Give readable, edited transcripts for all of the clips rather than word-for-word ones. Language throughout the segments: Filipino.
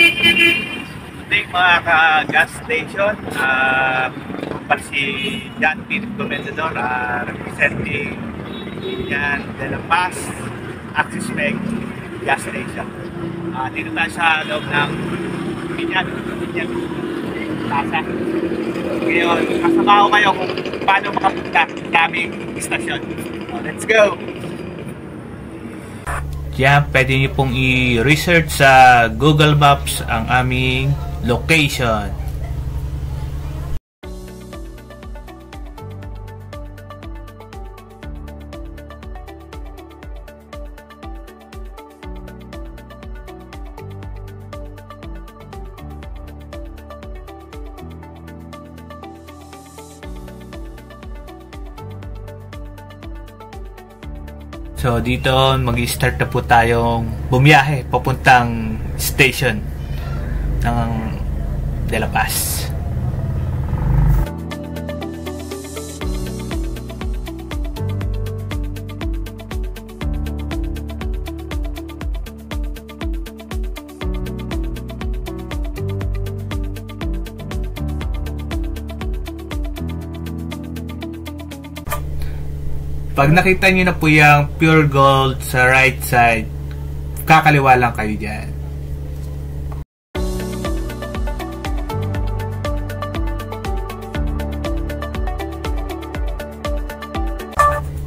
Today mga ka-gas station, kumpal si John P. Comendador, representing yan De La Paz, Axis Meg gas station. Dito tayo sa loob ng Binyan Plaza. Ngayon, kasama ko kayo kung paano makapunta sa aming istasyon. Let's go! Diyan, pwede nyo pong i-research sa Google Maps ang aming location. So dito mag-start na po tayong bumiyahe papuntang station ng De La Paz. Pag nakita nyo na po yung Pure Gold sa right side, kakaliwa lang kayo dyan.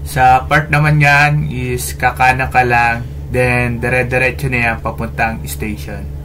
Sa part naman yan is kakanan ka lang, then dire-diretso na yan papuntang station.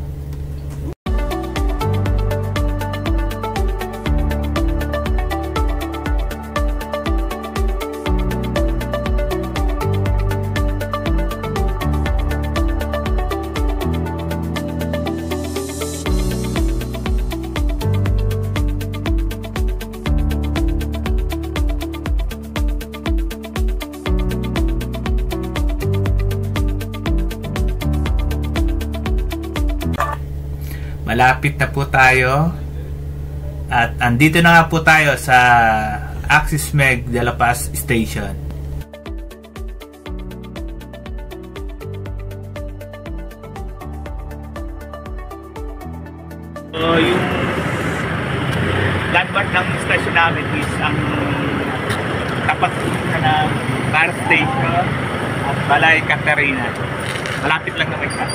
Malapit na po tayo at andito na nga po tayo sa Axis Meg De La Paz Station. So yung landmark ng station namin is ang tapat ng car station at Balay Catarina. Malapit lang naman siya.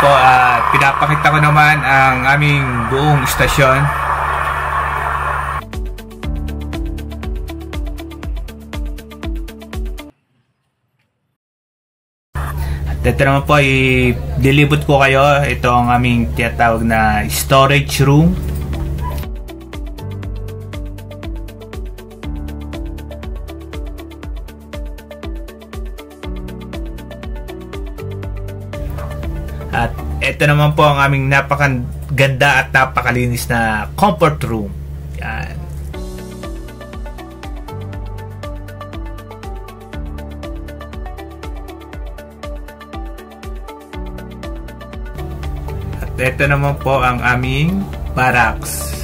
Po, pinapakita ko naman ang aming buong istasyon. At ito naman po, i-dilibot ko kayo. Ito ang aming tinatawag na storage room. At ito naman po ang aming napakaganda at napakalinis na comfort room. Yan. At ito naman po ang aming barracks.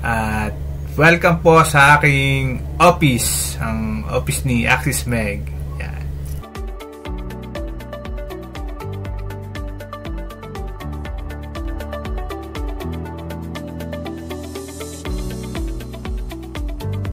At welcome po sa aking office, ang office ni Axis Meg.